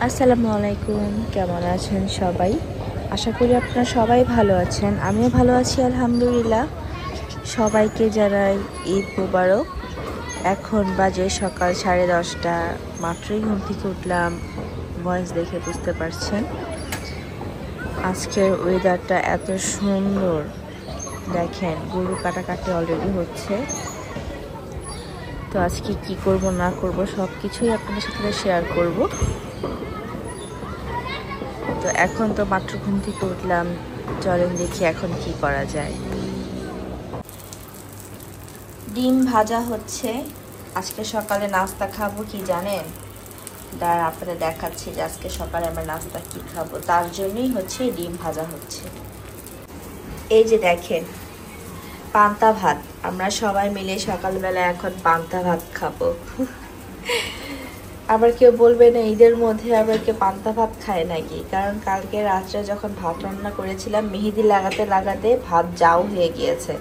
আসসালামু আলাইকুম, কেমন আছেন সবাই? আশা করি আপনারা সবাই ভালো আছেন। আমিও ভালো আছি আলহামদুলিল্লাহ। সবাইকে জানাই ঈদ মোবারক। এখন বাজে সকাল 10:30। মাত্রই ঘুম থেকে উঠলাম, ভয়েস দেখে বুঝতে পারছেন। আজকের ওয়েদারটা এত সুন্দর, দেখেন গরু কাটাকাটি অলরেডি হচ্ছে। তো আজকে কি করব না করব সব কিছুই আপনাদের সাথে শেয়ার করব। তো এখন তো মাত্র ঘুম থেকে উঠলাম, চলেন দেখি এখন কি করা যায়। ডিম ভাজা হচ্ছে। আজকে সকালে নাস্তা খাবো কি জানেন? দাঁড়া আপনাদের দেখাচ্ছি যে আজকে সকালে আমরা নাস্তা কি খাবো। তার জন্যই হচ্ছে ডিম ভাজা হচ্ছে। এই যে দেখেন পান্তা ভাত, আমরা সবাই মিলে সকালবেলা এখন পান্তা ভাত খাবো। আবার কেউ বলবে না ঈদের মধ্যে আবার কেউ পান্তা ভাত খায় নাকি, কারণ কালকে রাত্রে যখন ভাত রান্না করেছিলাম মেহেদি লাগাতে লাগাতে ভাত জাউ হয়ে গিয়েছে।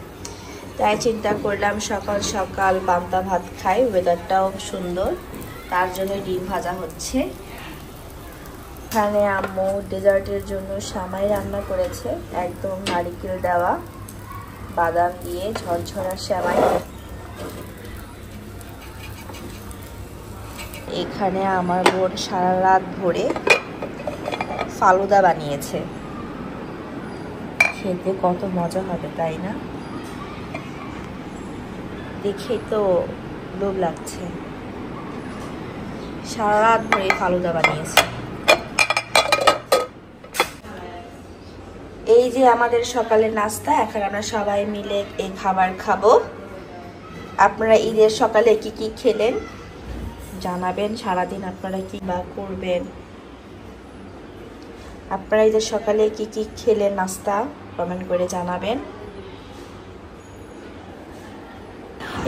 তাই চিন্তা করলাম সকাল সকাল পান্তা ভাত খাই, ওয়েদারটাও সুন্দর, তার জন্য ডিম ভাজা হচ্ছে। এখানে আম্মু ডেজার্টের জন্য সামাই রান্না করেছে, একদম নারিকেল দেওয়া, বাদাম দিয়ে ঝরঝরা সেমাই। এখানে আমার বোন সারা রাত ভরে ফালুদা বানিয়েছে, খেতে কত মজা হবে তাই না? দেখেই তো লোভ লাগছে। সারা রাত ভরে ফালুদা বানিয়েছে। এই যে আমাদের সকালের নাস্তা, এখন আমরা সবাই মিলে এই খাবার খাবো। আপনারা ঈদের সকালে কি কি খেলেন জানাবেন, সারাদিন আপনারা কি বা করবেন। আপনারা ঈদের সকালে কি কি খেলেন নাস্তা কমেন্ট করে জানাবেন।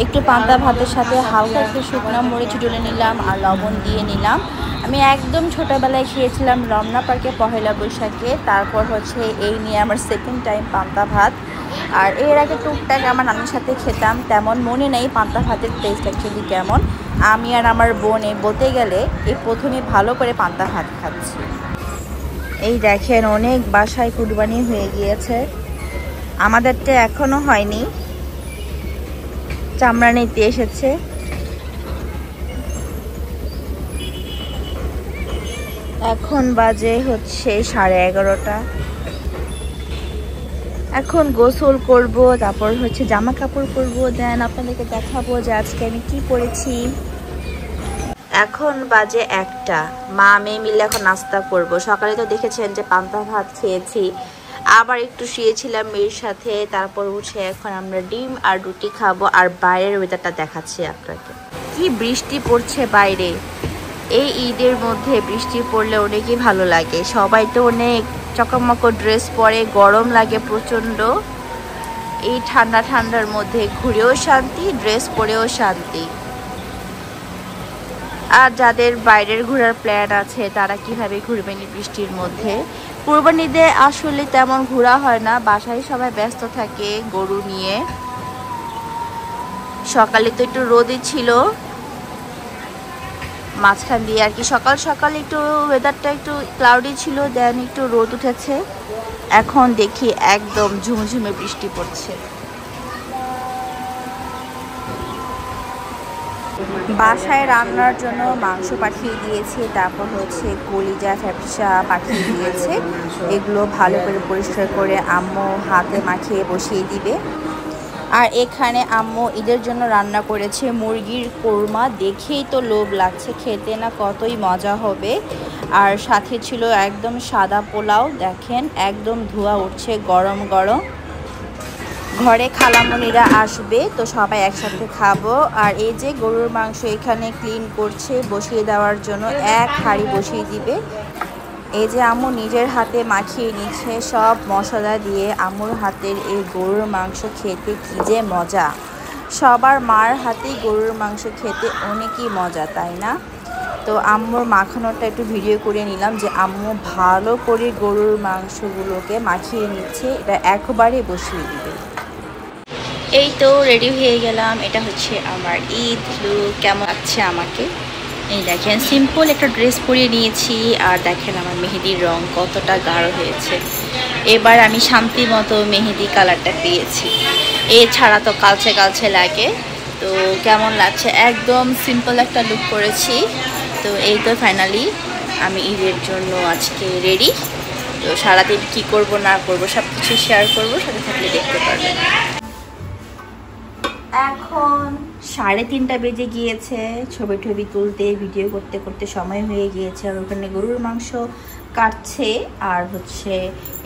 একটু পান্তা ভাতের সাথে হালকা একটু শুকনো মরিচ ডলে নিলাম আর লবণ দিয়ে নিলাম। আমি একদম ছোটোবেলায় খেয়েছিলাম রমনা পার্কে পহেলা বৈশাখে, তারপর হচ্ছে এই নিয়ে আমার সেকেন্ড টাইম পান্তা ভাত। আর এর আগে টুকটাক আমার নানির সাথে খেতাম, তেমন মনে নেই পান্তা ভাতের টেস্ট অ্যাকচুয়ালি কেমন। আমি আর আমার বোন বলতে গেলে এই প্রথমে ভালো করে পান্তা ভাত খাচ্ছি। এই দেখেন অনেক বাসায় কুরবানি হয়ে গিয়েছে, আমাদেরটা এখনো হয়নি, চামড়া নিতে এসেছে। এখন বাজে হচ্ছে 11:30। এখন গোসল করব, তারপর হচ্ছে জামা কাপড় পরবো, দেন আপনাদেরকে দেখাবো যে আজকে আমি কি পরেছি। এখন বাজে 1টা, মা মেয়ে মিলে এখন নাস্তা করব। সকালে তো দেখেছেন যে পান্তা ভাত খেয়েছি, আবার একটু শুয়েছিলাম মেয়ের সাথে, তারপর উঠে এখন আমরা ডিম আর রুটি খাবো। আর বাইরের ওয়েদারটা দেখাচ্ছি আপনাকে, কি বৃষ্টি পড়ছে বাইরে। এই ঈদের মধ্যে বৃষ্টি পড়লে অনেকই ভালো লাগে, সবাই তো অনেক চকমক ড্রেস পরে, গরম লাগে প্রচণ্ড। এই ঠান্ডা ঠান্ডার মধ্যে ঘুরেও শান্তি, ড্রেস পরেও শান্তি। আর যাদের বাইরের ঘোরার প্ল্যান আছে তারা কিভাবে ঘুরবেন এই বৃষ্টির মধ্যে। কুরবানিতে আসলে তেমন ঘোরা হয় না, বাসায় সবাই ব্যস্ত থাকে গরু নিয়ে। সকালে তো একটু রোদই ছিল, মাঝখান দিয়ে আর কি সকাল সকাল একটু ওয়েদারটা একটু ক্লাউডি ছিল, দেন একটু রোদ উঠেছে। এখন দেখি একদম ঝুমঝুমে বৃষ্টি পড়ছে। বাসায় রান্নার জন্য মাংস পাঠিয়ে দিয়েছে, তারপর হচ্ছে কলিজা ফ্যাপসা পাঠিয়ে দিয়েছে। এগুলো ভালো করে পরিষ্কার করে আম্মু হাতে মাখিয়ে বসিয়ে দিবে। আর এখানে আম্মু ঈদের জন্য রান্না করেছে মুরগির কোরমা, দেখেই তো লোভ লাগছে, খেতে না কতই মজা হবে। আর সাথে ছিল একদম সাদা পোলাও, দেখেন একদম ধোঁয়া উঠছে গরম গরম। ঘরে খালামণিরা আসবে তো সবাই একসাথে খাবো। আর এই যে গরুর মাংস এখানে ক্লিন করছে বসিয়ে দেওয়ার জন্য, এক হাঁড়ি বসিয়ে দিবে। এই যে আম্মু নিজের হাতে মাখিয়ে নিচ্ছে সব মশলা দিয়ে। আম্মুর হাতের এই গরুর মাংস খেতে কি যে মজা, সবার মার হাতেই গরুর মাংস খেতে অনেকই মজা তাই না? তো আম্মুর মাখানোটা একটু ভিডিও করে নিলাম যে আম্মু ভালো করে গরুর মাংসগুলোকে মাখিয়ে নিচ্ছে, এটা একবারে বসিয়ে দিবে। এই তো রেডি হয়ে গেলাম, এটা হচ্ছে আমার ঈদ লুক। কেমন লাগছে আমাকে? এই দেখেন সিম্পল একটা ড্রেস পরিয়ে নিয়েছি, আর দেখেন আমার মেহেদির রং কতটা গাঢ় হয়েছে। এবার আমি শান্তি মতো মেহেদি কালারটা পেয়েছি, এছাড়া তো কালচে কালচে লাগে। তো কেমন লাগছে, একদম সিম্পল একটা লুক করেছি। তো এই তো ফাইনালি আমি ঈদের জন্য আজকে রেডি। তো সারাদিন কি করব না করব সব কিছু শেয়ার করবো, সাথে থাকলে দেখতে পারবেন। এখন 3:30 বেজে গিয়েছে, ছবি টবি তুলতে ভিডিও করতে করতে সময় হয়ে গিয়েছে। আর ওখানে গরুর মাংস কাটছে, আর হচ্ছে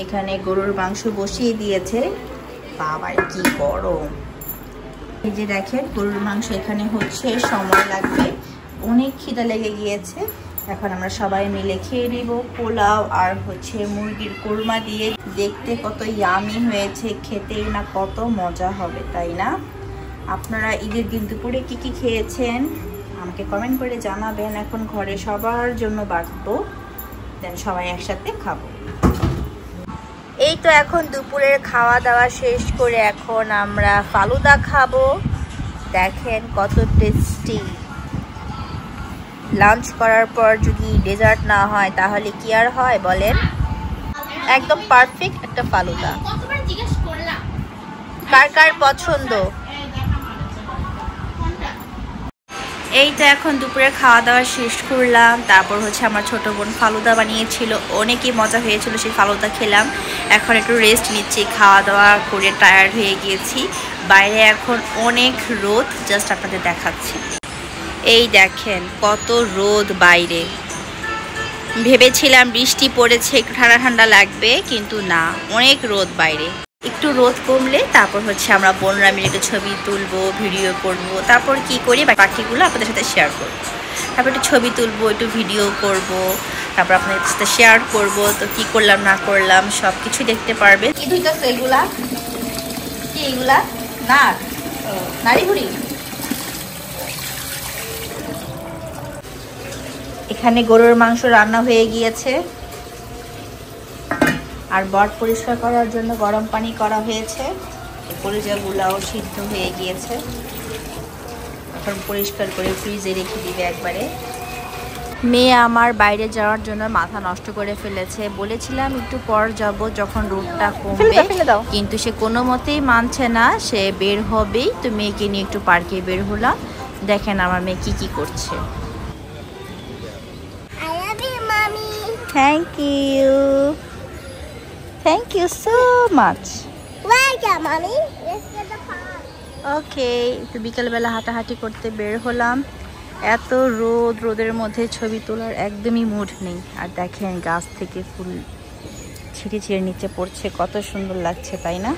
এখানে গরুর মাংস বসিয়ে দিয়েছে। বাবা কি গরম! এই যে দেখেন গরুর মাংস এখানে হচ্ছে, সময় লাগবে, অনেক খিদা লেগে গিয়েছে। এখন আমরা সবাই মিলে খেয়ে নিব পোলাও আর হচ্ছে মুরগির কোরমা দিয়ে। দেখতে কত ইয়ামি হয়েছে, খেতেই না কত মজা হবে, তাই না? আপনারা ঈদের দিন দুপুরে কি কি খেয়েছেন আমাকে কমেন্ট করে জানাবেন। এখন ঘরে সবার জন্য বাড়বো, দেন সবাই একসাথে খাবো। এই তো এখন দুপুরের খাওয়া দাওয়া শেষ করে এখন আমরা ফালুদা খাবো। দেখেন কত টেস্টি। লাঞ্চ করার পর যদি ডেজার্ট না হয় তাহলে কি আর হয় বলেন? একদম পারফেক্ট একটা ফালুদা। কার কার পছন্দ? এই তো এখন দুপুরে খাওয়া দাওয়া শেষ করলাম, তারপর হচ্ছে আমার ছোট বোন ফালুদা বানিয়েছিল, অনেকই মজা হয়েছিল, সেই ফালুদা খেলাম। এখন একটু রেস্ট নিচ্ছি, খাওয়া দাওয়া করে টায়ার্ড হয়ে গিয়েছি। বাইরে এখন অনেক রোদ, জাস্ট আপনাদের দেখাচ্ছি। এই দেখেন কত রোদ বাইরে। ভেবেছিলাম বৃষ্টি পড়েছে একটু ঠান্ডা ঠান্ডা লাগবে, কিন্তু না, অনেক রোদ বাইরে। একটু রোদ কমলে তারপর হচ্ছে আমরা বোনরা মিলে একটু ছবি তুলবো, ভিডিও করব, তারপর কি করি পাখিগুলো আপনাদের সাথে শেয়ার করব। তারপর একটু ছবি তুলবো, একটু ভিডিও করব, তারপর আপনাদের সাথে শেয়ার করব। তো কি করলাম না করলাম সব কিছু দেখতে পারবে। কি ধুইতেছো এগুলা? কি এগুলা? নারী ভুড়ি। এখানে গরুর মাংস রান্না হয়ে গিয়েছে, আর বট পরিষ্কার করার জন্য গরম পানি করা হয়েছে। কলিজাগুলাও সিদ্ধ হয়ে গিয়েছে, এখন পরিষ্কার করে ফ্রিজে রেখে দিবে একবারে। মেয়ে আমার বাইরে যাওয়ার জন্য মাথা নষ্ট করে ফেলেছে। বলেছিলাম একটু পর যাব যখন রোদটা কমবে, কিন্তু সে কোনো মতেই মানছে না, সে বের হবেই। তো মেয়েকে নিয়ে একটু পার্কে বের হলাম। দেখেন আমার মেয়ে কি কি করছে। Thank you, thank you so much. Okay, একটু বিকেলবেলা হাঁটাহাঁটি করতে বের হলাম। এত রোদ, রোদের মধ্যে ছবি তোলার একদমই মুড নেই। আর দেখেন গাছ থেকে ফুল ছিঁড়ে ছিঁড়ে নিচে পড়ছে, কত সুন্দর লাগছে, তাই না?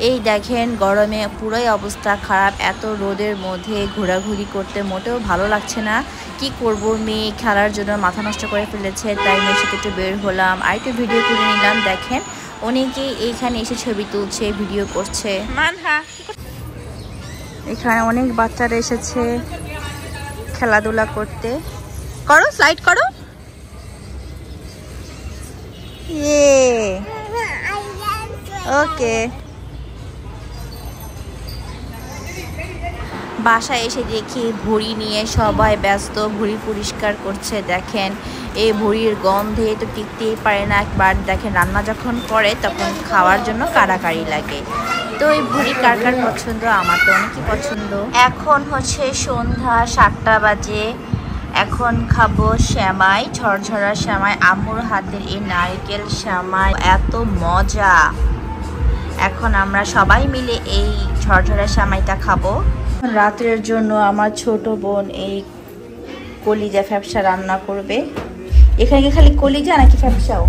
এই দেখেন গরমে পুরোই অবস্থা খারাপ। এত রোদের মধ্যে ঘোরাঘুরি করতে মোটেও ভালো লাগছে না। কি করব, মেয়ে খেলার জন্য মাথা নষ্ট করে ফেলেছে, তাই মেয়ের সাথে একটু বের হলাম, আর একটু ভিডিও করে নিলাম। দেখেন অনেকেই এইখানে এসে ছবি তুলছে, ভিডিও করছে। এখানে অনেক বাচ্চারা এসেছে খেলাধুলা করতে। করো, স্লাইড করো। ওকে। বাসায় এসে দেখি ভুঁড়ি নিয়ে সবাই ব্যস্ত, ভুঁড়ি পরিষ্কার করছে। দেখেন এই ভুঁড়ির গন্ধে তো টিকতেই পারে না। একবার দেখেন রান্না যখন করে তখন খাওয়ার জন্য কাড়াকাড়ি লাগে। তো এই ভুঁড়ি কার কার পছন্দ? আমার তো অনেকই পছন্দ। এখন হচ্ছে সন্ধ্যা 7টা বাজে। এখন খাবো শ্যামাই, ঝরঝরা শ্যামাই। আম্মুর হাতের এই নারকেল শ্যামাই এত মজা। এখন আমরা সবাই মিলে এই ঝরঝরা শ্যামাইটা খাবো। রাতের জন্য আমার ছোট বোন এই কলিজা ফ্যাপসা রান্না করবে। এখানে কি খালি কলিজা নাকি ফ্যাপসাও?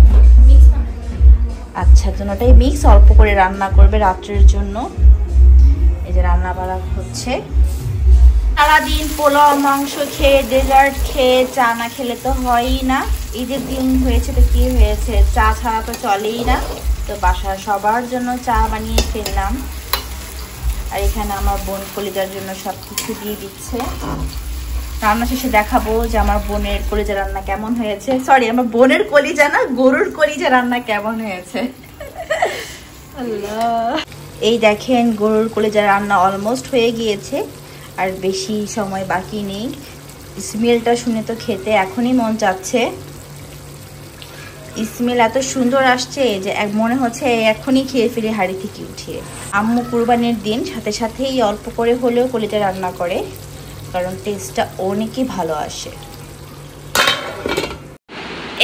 আচ্ছা, দুটোটাই মিক্স, অল্প করে রান্না করবে রাত্রের জন্য। এই যে রান্না বাড়া হচ্ছে। সারাদিন পোলাও মাংস খেয়ে, ডেজার্ট খেয়ে, চা না খেলে তো হয়ই না। ঈদের দিন হয়েছে তো কি হয়েছে, চা ছাড়া তো চলেই না। তো বাসার সবার জন্য চা বানিয়ে ফেললাম। আর এখানে আমার বোন কলিজার জন্য সব কিছু দিয়ে দিচ্ছে। রান্না শেষে দেখাবো যে আমার বোনের কলিজা রান্না কেমন হয়েছে। সরি, আমার বোনের কলিজা না, গরুর কলিজা রান্না কেমন হয়েছে। আল্লাহ। এই দেখেন গরুর কলিজা রান্না অলমোস্ট হয়ে গিয়েছে, আর বেশি সময় বাকি নেই। স্মেলটা শুনে তো খেতে এখনই মন চাচ্ছে। স্মেল এত সুন্দর আসছে যে মনে হচ্ছে এখনই খেয়ে ফেলে হাঁড়ি থেকে উঠিয়ে। আম্মু কুরবানির দিন সাথে সাথেই অল্প করে হলেও কলিজা রান্না করে, কারণ টেস্টটা অনেকই ভালো আসে।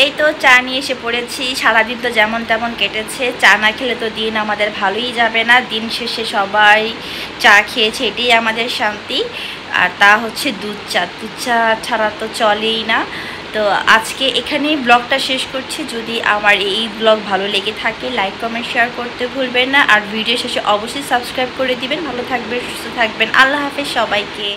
এই তো চা নিয়ে এসে পড়েছি। সারাদিন তো যেমন তেমন কেটেছে, চা না খেলে তো দিন আমাদের ভালোই যাবে না। দিন শেষে সবাই চা খেয়েছে, এটাই আমাদের শান্তি। আর তা হচ্ছে দুধ চা। দুধ চা ছাড়া তো চলেই না। তো আজকে এখানেই ব্লগটা শেষ করছি। যদি আমার এই ব্লগ ভালো লেগে থাকে লাইক কমেন্ট শেয়ার করতে ভুলবেন না। আর ভিডিও শেষে অবশ্যই সাবস্ক্রাইব করে দিবেন। ভালো থাকবেন, সুস্থ থাকবেন। আল্লাহ হাফেজ সবাইকে।